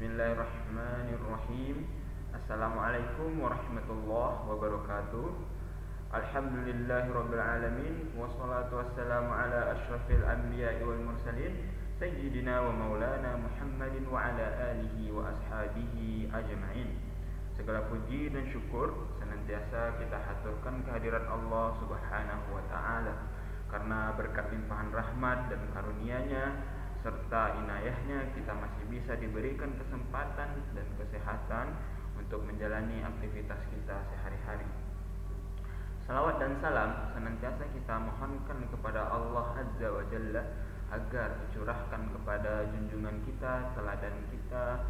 Bismillahirrahmanirrahim. Assalamualaikum warahmatullahi wabarakatuh. Alhamdulillahirabbil alamin wassalatu wassalamu ala asyrafil anbiya'i wal mursalin sayyidina wa maulana Muhammadin wa ala alihi wa ashabihi ajma'in. Segala puji dan syukur senantiasa kita haturkan kehadirat Allah Subhanahu wa taala, karena berkat limpahan rahmat dan karunia-Nya serta inayahnya kita masih bisa diberikan kesempatan dan kesehatan untuk menjalani aktivitas kita sehari-hari. Salawat dan salam senantiasa kita mohonkan kepada Allah Azza wa Jalla agar dicurahkan kepada junjungan kita, teladan kita,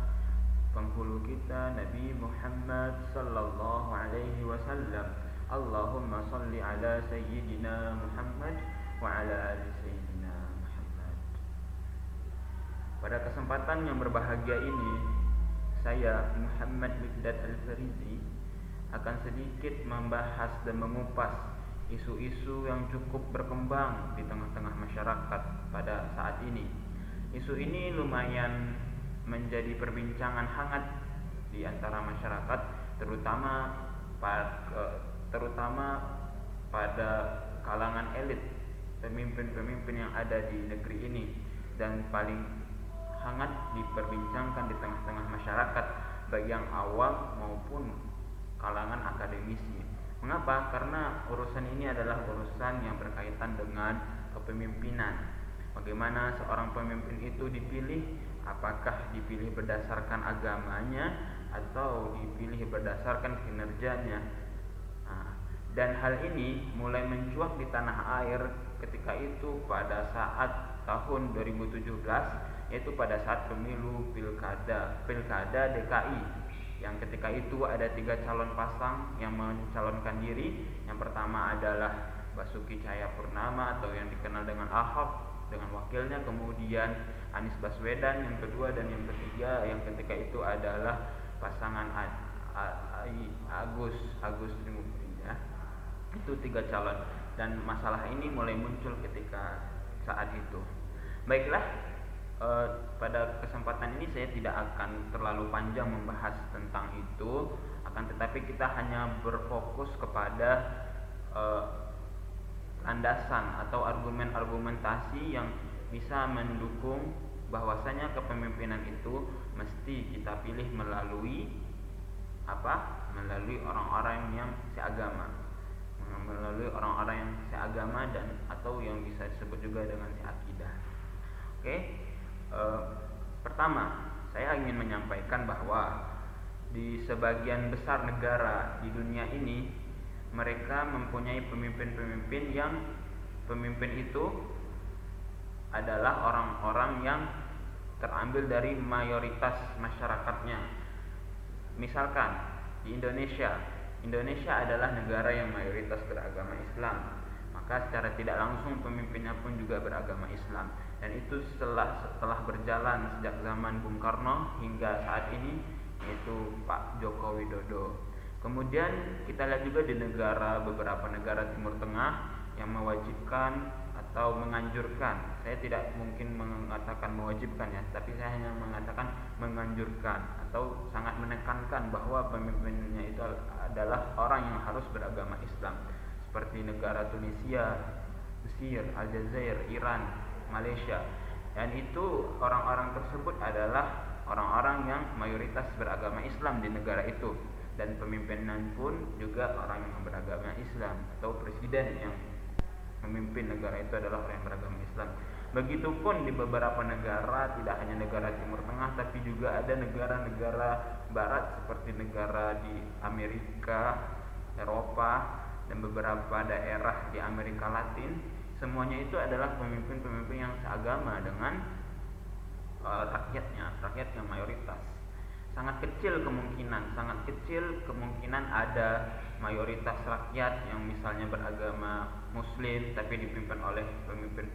penghulu kita, Nabi Muhammad sallallahu alaihi wasallam. Allahumma salli ala sayyidina Muhammad wa ala ali sayyidina. Pada kesempatan yang berbahagia ini, saya Muhammad Mikdad Al-Farizi akan sedikit membahas dan mengupas isu-isu yang cukup berkembang di tengah-tengah masyarakat pada saat ini. Isu ini lumayan menjadi perbincangan hangat di antara masyarakat, terutama pada kalangan elit, pemimpin-pemimpin yang ada di negeri ini, dan paling hangat diperbincangkan di tengah-tengah masyarakat, baik yang awam maupun kalangan akademisi. Mengapa? Karena urusan ini adalah urusan yang berkaitan dengan kepemimpinan. Bagaimana seorang pemimpin itu dipilih? Apakah dipilih berdasarkan agamanya atau dipilih berdasarkan kinerjanya? Dan hal ini mulai mencuat di tanah air ketika itu pada saat tahun 2017, yaitu pada saat pemilu pilkada DKI, yang ketika itu ada 3 calon pasang yang mencalonkan diri. Yang pertama adalah Basuki Cahayapurnama atau yang dikenal dengan Ahok dengan wakilnya, kemudian Anies Baswedan yang kedua, dan yang ketiga yang ketika itu adalah pasangan Agus ya. Itu 3 calon, dan masalah ini mulai muncul ketika saat itu. Baiklah, pada kesempatan ini saya tidak akan terlalu panjang membahas tentang itu, akan tetapi kita hanya berfokus kepada landasan atau argumentasi yang bisa mendukung bahwasanya kepemimpinan itu mesti kita pilih melalui orang-orang yang seagama, dan atau yang bisa disebut juga dengan seakidah. Pertama, saya ingin menyampaikan bahwa di sebagian besar negara di dunia ini, mereka mempunyai pemimpin-pemimpin yang pemimpin itu adalah orang-orang yang terambil dari mayoritas masyarakatnya. Misalkan di Indonesia adalah negara yang mayoritas beragama Islam, maka secara tidak langsung pemimpinnya pun juga beragama Islam. Dan itu setelah berjalan sejak zaman Bung Karno hingga saat ini, yaitu Pak Joko Widodo. Kemudian kita lihat juga di beberapa negara Timur Tengah yang mewajibkan atau menganjurkan. Saya tidak mungkin mengatakan mewajibkan ya, tapi saya hanya mengatakan menganjurkan atau sangat menekankan bahwa pemimpinnya itu adalah orang yang harus beragama Islam, seperti negara Tunisia, Mesir, Aljazair, Iran, Malaysia. Dan itu orang-orang tersebut adalah orang-orang yang mayoritas beragama Islam di negara itu, dan pemimpinan pun juga orang yang beragama Islam, atau presiden yang memimpin negara itu adalah orang yang beragama Islam. Begitupun di beberapa negara, tidak hanya negara Timur Tengah, tapi juga ada negara-negara Barat seperti negara di Amerika, Eropa, dan beberapa daerah di Amerika Latin. Semuanya itu adalah pemimpin-pemimpin yang seagama dengan rakyat yang mayoritas. Sangat kecil kemungkinan ada mayoritas rakyat yang misalnya beragama Muslim tapi dipimpin oleh pemimpin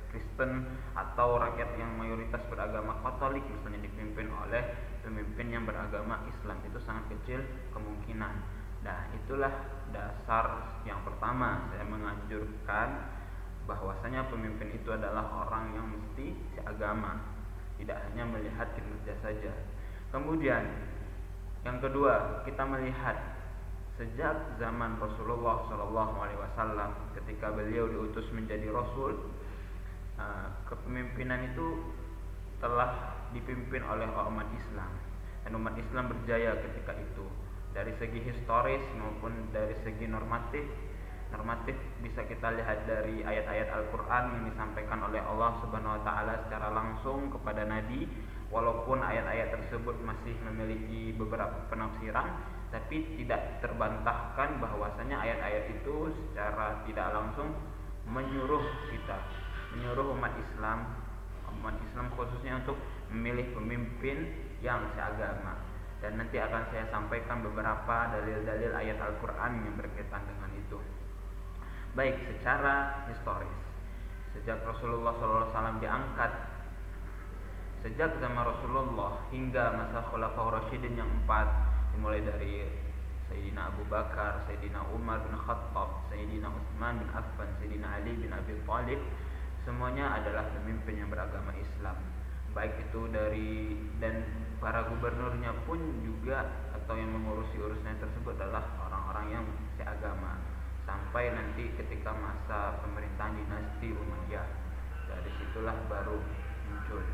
Kristen, atau rakyat yang mayoritas beragama Katolik misalnya dipimpin oleh pemimpin yang beragama Islam. Itu sangat kecil kemungkinan. Nah, itulah dasar yang pertama saya menganjurkan bahwasanya pemimpin itu adalah orang yang mesti seagama, tidak hanya melihat kinerja saja. Kemudian yang kedua, kita melihat sejak zaman Rasulullah SAW ketika beliau diutus menjadi Rasul, kepemimpinan itu telah dipimpin oleh umat Islam, dan umat Islam berjaya ketika itu dari segi historis maupun dari segi normatif. Bisa kita lihat dari ayat-ayat Al-Quran yang disampaikan oleh Allah Subhanahu Wa Taala secara langsung kepada Nabi. Walaupun ayat-ayat tersebut masih memiliki beberapa penafsiran, tapi tidak terbantahkan bahwasanya ayat-ayat itu secara tidak langsung menyuruh umat Islam khususnya untuk memilih pemimpin yang seagama. Dan nanti akan saya sampaikan beberapa dalil-dalil ayat Al-Quran yang berkaitan dengan itu. Baik, secara historis, sejak Rasulullah SAW diangkat, sejak zaman Rasulullah hingga masa Khulafaur Rasyidin yang 4, dimulai dari Sayyidina Abu Bakar, Sayyidina Umar bin Khattab, Sayyidina Utsman bin Affan, Sayyidina Ali bin Abi Thalib, semuanya adalah pemimpin yang beragama Islam. Baik itu dan para gubernurnya pun juga atau yang mengurusi urusan tersebut adalah orang-orang yang seagama. Sampai nanti ketika masa pemerintahan dinasti Umayyah, dari situlah baru muncul.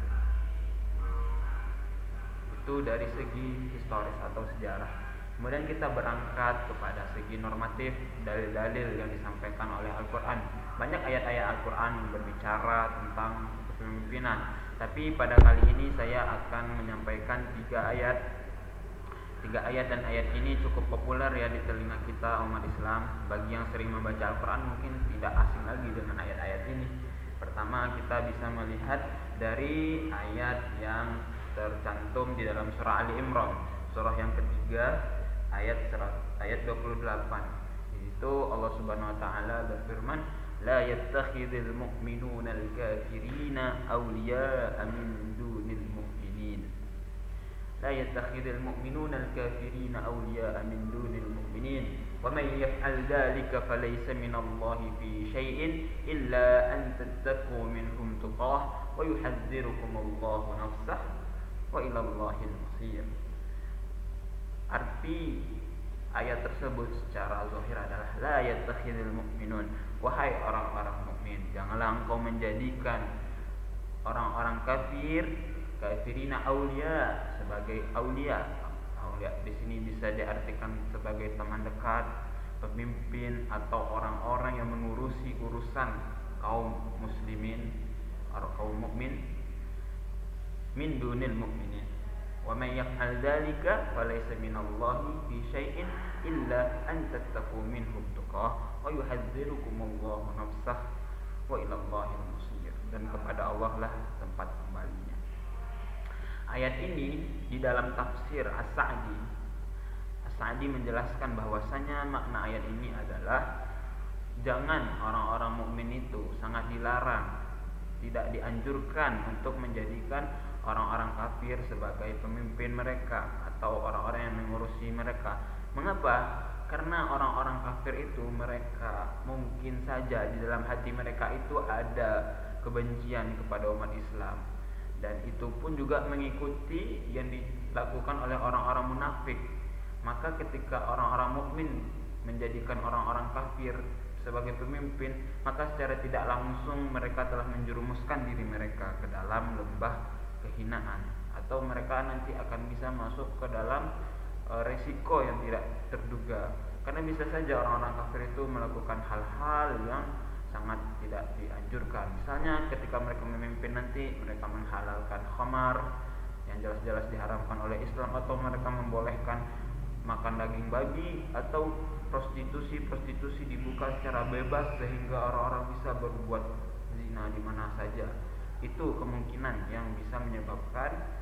Itu dari segi historis atau sejarah. Kemudian kita berangkat kepada segi normatif, dalil-dalil yang disampaikan oleh Al-Quran. Banyak ayat-ayat Al-Quran yang berbicara tentang kepemimpinan, tapi pada kali ini saya akan menyampaikan 3 ayat, dan ayat ini cukup populer ya di telinga kita umat Islam. Bagi yang sering membaca Al-Quran mungkin tidak asing lagi dengan ayat-ayat ini. Pertama, kita bisa melihat dari ayat yang tercantum di dalam surah Ali Imran, surah yang ketiga, ayat 28. Itu Allah Subhanahu Wa Taala berfirman, la yattakhidhul mu'minuna al-kafirina awliya'a min dunil mu'minin. لا يتخذ المؤمنون الكافرين أولياء من دون المؤمنين ومن يفعل ذلك فليس من الله في شيء إلا أن تتقوا منهم تقاه ويحذركم الله نفسه وإلى الله المصير. Arti ayat tersebut secara zahir adalah la yattakhidul mu'minun, wahai orang-orang mukmin, janganlah engkau menjadikan orang-orang kafirina aulia sebagai aulia. Aulia di sini bisa diartikan sebagai teman dekat, pemimpin, atau orang-orang yang mengurusi urusan kaum muslimin atau kaum mukmin min dunil mu'minin. Wa may yaf'al dzalika falaysa minallahi fi syai'in illa an tattaqu minhum tuqah wa yuhadzirukumullahu nafsah wa ilallahil musir. Dan kepada Allah lah tempat kembalinya. Ayat ini di dalam tafsir As-Sa'di menjelaskan bahwasanya makna ayat ini adalah jangan orang-orang mukmin itu sangat dilarang, tidak dianjurkan untuk menjadikan orang-orang kafir sebagai pemimpin mereka atau orang-orang yang mengurusi mereka. Mengapa? Karena orang-orang kafir itu mereka mungkin saja di dalam hati mereka itu ada kebencian kepada umat Islam, dan itu pun juga mengikuti yang dilakukan oleh orang-orang munafik. Maka ketika orang-orang mukmin menjadikan orang-orang kafir sebagai pemimpin, maka secara tidak langsung mereka telah menjerumuskan diri mereka ke dalam lembah kehinaan, atau mereka nanti akan bisa masuk ke dalam resiko yang tidak terduga. Karena bisa saja orang-orang kafir itu melakukan hal-hal yang sangat tidak dianjurkan. Misalnya ketika mereka memimpin nanti mereka menghalalkan khamar yang jelas-jelas diharamkan oleh Islam, atau mereka membolehkan makan daging babi, atau prostitusi dibuka secara bebas sehingga orang-orang bisa berbuat zina di mana saja. Itu kemungkinan yang bisa menyebabkan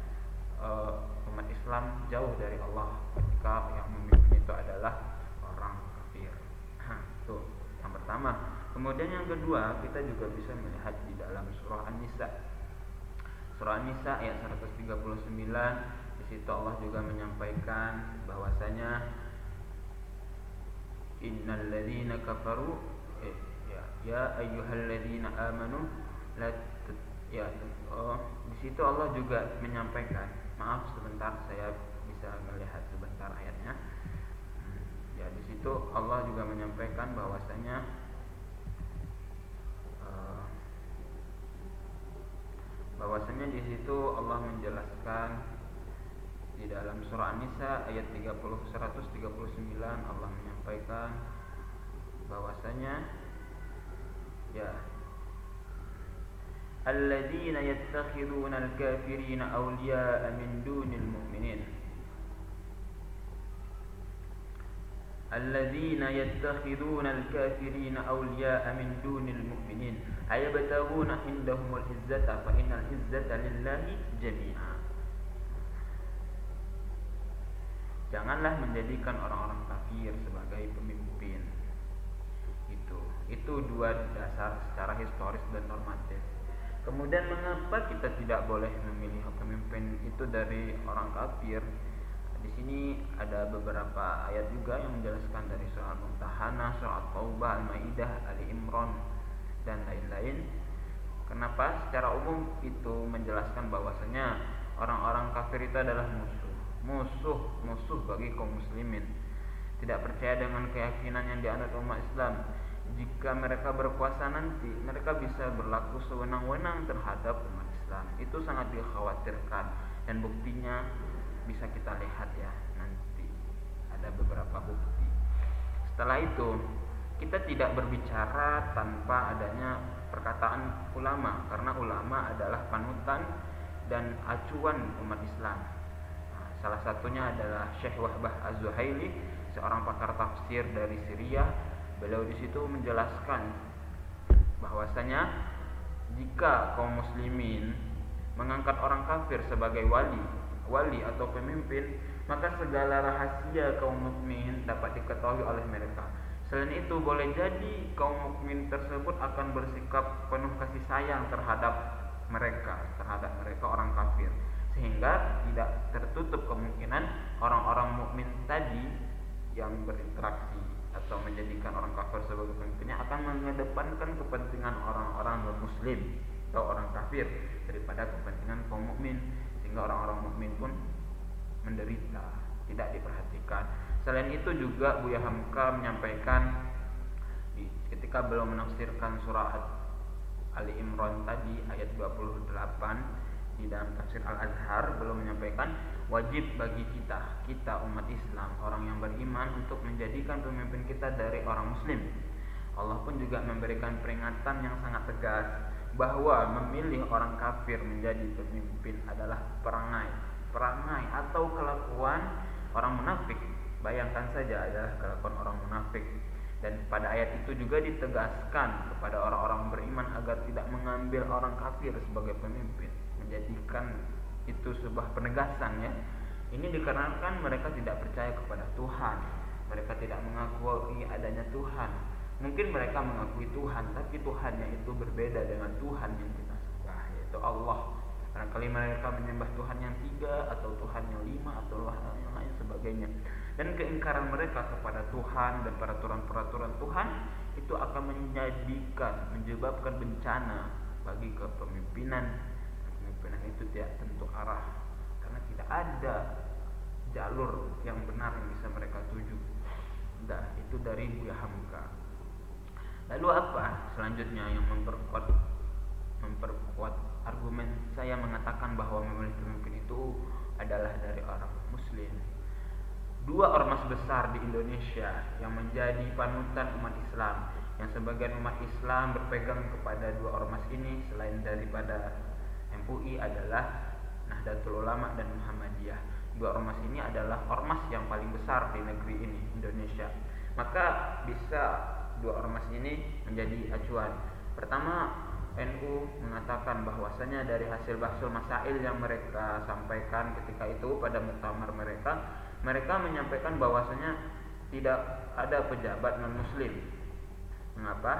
umat Islam jauh dari Allah ketika yang memimpin itu adalah orang kafir. Itu yang pertama. Kemudian yang kedua, kita juga bisa melihat di dalam surah An-Nisa. Surah An-Nisa ayat 139, di situ Allah juga menyampaikan bahwasanya innal ladzina kafaru ya ayyuhalladzina amanu di situ Allah juga menyampaikan Maaf sebentar, saya bisa melihat sebentar ayatnya. Ya, di situ Allah juga menyampaikan bahwasanya di situ Allah menjelaskan di dalam surah An-Nisa ayat 139 Allah menyampaikan bahwasanya ya alladzina yattakhiduna al-kafirina awliya'a min dunil mu'minin alladzina yattakhiduna al-kafirina awliya'a min dunil mu'minin ayabtaguna indahumul izzata fa innal izzata lillahi jami'a. Janganlah menjadikan orang-orang kafir sebagai pemimpin. Itu dua dasar secara historis dan normatif. Kemudian mengapa kita tidak boleh memilih pemimpin itu dari orang kafir? Di sini ada beberapa ayat juga yang menjelaskan dari surah Al-Mumtahanah, surah At-Taubah, Al-Maidah, Ali Imran dan lain-lain. Kenapa? Secara umum itu menjelaskan bahwasanya orang-orang kafir itu adalah musuh bagi kaum muslimin. Tidak percaya dengan keyakinan yang dianut umat Islam. Jika mereka berkuasa nanti, mereka bisa berlaku sewenang-wenang terhadap umat Islam. Itu sangat dikhawatirkan dan buktinya bisa kita lihat ya nanti. Ada beberapa bukti. Setelah itu, kita tidak berbicara tanpa adanya perkataan ulama, karena ulama adalah panutan dan acuan umat Islam. Salah satunya adalah Syekh Wahbah Az-Zuhaili, seorang pakar tafsir dari Syria. Beliau di situ menjelaskan bahwasanya jika kaum muslimin mengangkat orang kafir sebagai wali atau pemimpin, maka segala rahasia kaum mukmin dapat diketahui oleh mereka. Selain itu, boleh jadi kaum mukmin tersebut akan bersikap penuh kasih sayang terhadap mereka orang kafir, sehingga tidak tertutup kemungkinan orang-orang mukmin tadi yang berinteraksi atau menjadikan orang kafir sebagai pemimpinnya akan mengedepankan kepentingan orang-orang non-muslim atau orang kafir daripada kepentingan kaum mukmin, sehingga orang-orang mukmin pun menderita, tidak diperhatikan. Selain itu juga Buya Hamka menyampaikan ketika beliau menafsirkan surah Ali Imran tadi ayat 28 di dalam tafsir Al-Azhar, beliau menyampaikan wajib bagi kita umat Islam, orang yang beriman, untuk menjadikan pemimpin kita dari orang muslim. Allah pun juga memberikan peringatan yang sangat tegas bahwa memilih orang kafir menjadi pemimpin adalah perangai atau kelakuan orang munafik. Bayangkan saja adalah kelakuan orang munafik. Dan pada ayat itu juga ditegaskan kepada orang-orang beriman agar tidak mengambil orang kafir sebagai pemimpin, menjadikan itu sebuah penegasan ya. Ini dikarenakan mereka tidak percaya kepada Tuhan, mereka tidak mengakui adanya Tuhan. Mungkin mereka mengakui Tuhan, tapi Tuhannya itu berbeda dengan Tuhan yang kita sembah, yaitu Allah. Barangkali mereka menyembah Tuhan yang 3 atau Tuhan yang 5 atau yang lain sebagainya. Dan keingkaran mereka kepada Tuhan dan peraturan-peraturan Tuhan itu akan menyebabkan bencana bagi kepemimpinan. Kepemimpinan itu tidak tentu arah, karena tidak ada jalur yang benar yang bisa mereka tuju. Itu dari Buya Hamka. Lalu apa selanjutnya yang memperkuat argumen saya mengatakan bahwa memilih pemimpin itu adalah dari orang muslim? Dua ormas besar di Indonesia yang menjadi panutan umat Islam, yang sebagian umat Islam berpegang kepada dua ormas ini selain daripada MUI adalah Nahdlatul Ulama dan Muhammadiyah. Dua ormas ini adalah ormas yang paling besar di negeri ini, Indonesia. Maka bisa dua ormas ini menjadi acuan. Pertama, NU mengatakan bahwasanya dari hasil bahsul masail yang mereka sampaikan ketika itu pada muktamar mereka menyampaikan bahwasanya tidak ada pejabat non-muslim. Mengapa?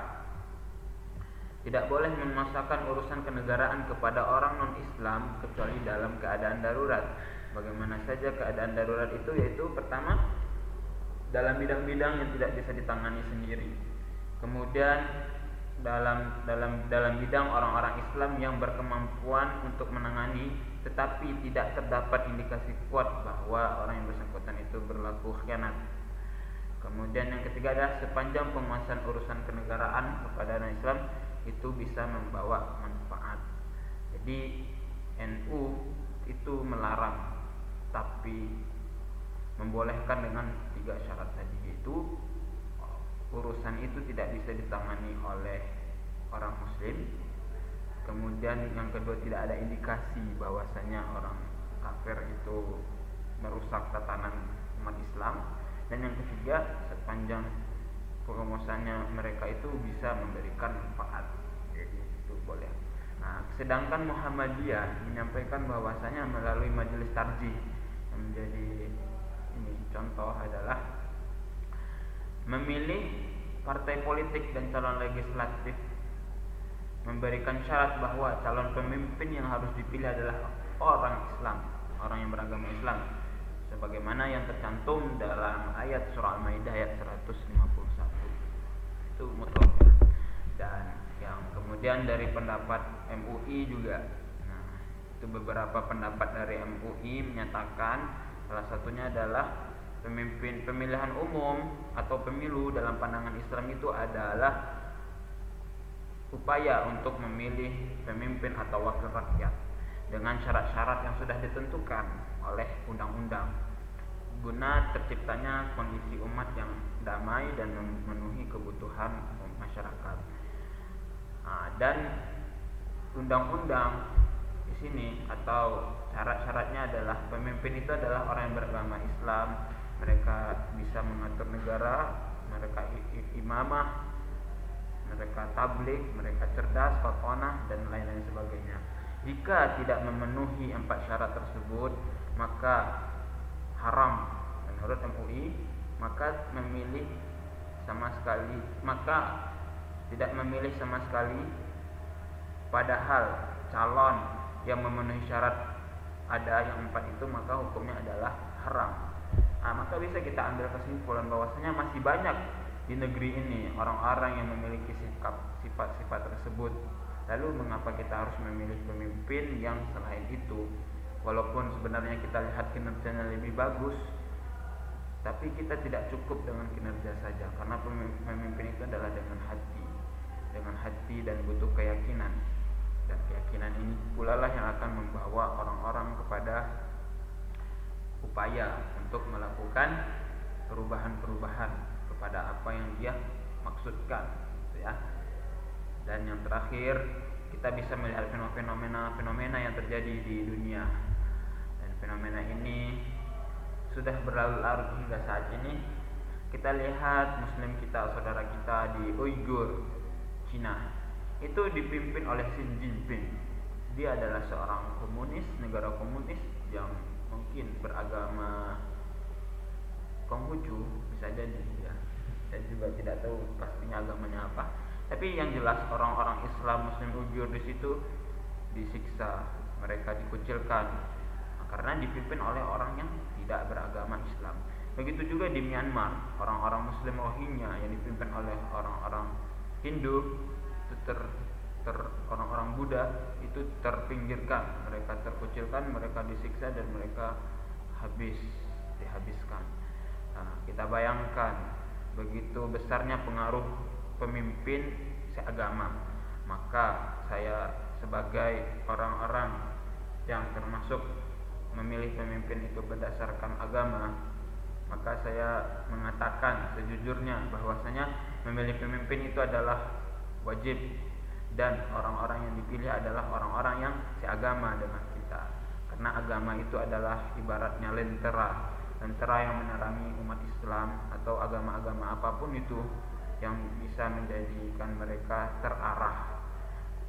Tidak boleh memaksakan urusan kenegaraan kepada orang non-Islam kecuali dalam keadaan darurat. Bagaimana saja keadaan darurat itu? Yaitu pertama, dalam bidang-bidang yang tidak bisa ditangani sendiri. Kemudian dalam bidang orang-orang Islam yang berkemampuan untuk menangani tetapi tidak terdapat indikasi kuat bahwa orang yang bersangkutan itu berlaku khianat. Kemudian yang ketiga adalah sepanjang penguasaan urusan kenegaraan kepada non-Islam itu bisa membawa manfaat. Jadi NU itu melarang tapi membolehkan dengan 3 syarat tadi, yaitu urusan itu tidak bisa ditangani oleh orang muslim. Kemudian yang kedua, tidak ada indikasi bahwasanya orang kafir itu merusak tatanan umat Islam. Dan yang ketiga, sepanjang penguasaannya mereka itu bisa memberikan manfaat, jadi itu boleh. Nah, sedangkan Muhammadiyah menyampaikan bahwasanya melalui majelis tarjih, yang menjadi ini contoh adalah memilih partai politik dan calon legislatif, memberikan syarat bahwa calon pemimpin yang harus dipilih adalah orang Islam, orang yang beragama Islam, sebagaimana yang tercantum dalam ayat surah Al-Maidah ayat 151. Itu mutlak. Dan yang kemudian dari pendapat MUI juga, nah, itu beberapa pendapat dari MUI menyatakan salah satunya adalah pemilihan umum atau pemilu dalam pandangan Islam itu adalah upaya untuk memilih pemimpin atau wakil rakyat dengan syarat-syarat yang sudah ditentukan oleh undang-undang guna terciptanya kondisi umat yang damai dan memenuhi kebutuhan masyarakat. Dan undang-undang di sini atau syarat-syaratnya adalah pemimpin itu adalah orang yang beragama Islam, mereka bisa mengatur negara, mereka imamah, mereka tabligh, mereka cerdas, fatonah, dan lain-lain sebagainya. Jika tidak memenuhi 4 syarat tersebut, maka haram menurut MUI, maka tidak memilih sama sekali, padahal calon yang memenuhi syarat ada yang 4 itu, maka hukumnya adalah haram. Maka bisa kita ambil kesimpulan bahwasanya masih banyak di negeri ini orang-orang yang memiliki sifat-sifat tersebut. Lalu mengapa kita harus memilih pemimpin yang selain itu? Walaupun sebenarnya kita lihat kinerjanya lebih bagus, tapi kita tidak cukup dengan kinerja saja, karena pemimpin itu adalah dengan hati dan butuh keyakinan. Dan keyakinan ini pula lah yang akan membawa orang-orang kepada upaya untuk melakukan perubahan-perubahan kepada apa yang dia maksudkan, ya. Dan yang terakhir, kita bisa melihat fenomena yang terjadi di dunia. Dan fenomena ini sudah berlarut hingga saat ini. Kita lihat muslim kita, saudara kita di Uighur, Cina, itu dipimpin oleh Xi Jinping. Dia adalah seorang komunis, negara komunis yang mungkin beragama Konghucu, bisa jadi, ya. Saya juga tidak tahu pastinya agamanya apa. Tapi yang jelas orang-orang Islam Muslim Uighur di situ disiksa, mereka dikucilkan karena dipimpin oleh orang yang tidak beragama Islam. Begitu juga di Myanmar, orang-orang Muslim Rohingya yang dipimpin oleh orang-orang Hindu, orang-orang Buddha itu terpinggirkan, mereka terkucilkan, mereka disiksa dan mereka dihabiskan. Kita bayangkan begitu besarnya pengaruh pemimpin seagama. Maka saya sebagai orang-orang yang termasuk memilih pemimpin itu berdasarkan agama, maka saya mengatakan sejujurnya bahwasanya memilih pemimpin itu adalah wajib, dan orang-orang yang dipilih adalah orang-orang yang seagama dengan kita, karena agama itu adalah ibaratnya lentera yang menerangi umat Islam atau agama-agama apapun itu yang bisa menjadikan mereka terarah.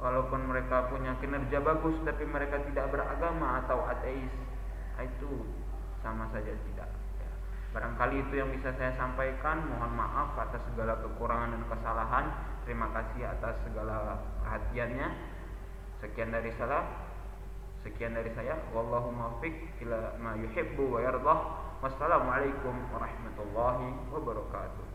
Walaupun mereka punya kinerja bagus, tapi mereka tidak beragama atau ateis, itu sama saja tidak. Barangkali itu yang bisa saya sampaikan. Mohon maaf atas segala kekurangan dan kesalahan. Terima kasih atas segala perhatiannya. Sekian dari saya. Wallahu muwaffiq ila ma yuhibbu wa yardah. Wassalamualaikum warahmatullahi wabarakatuh.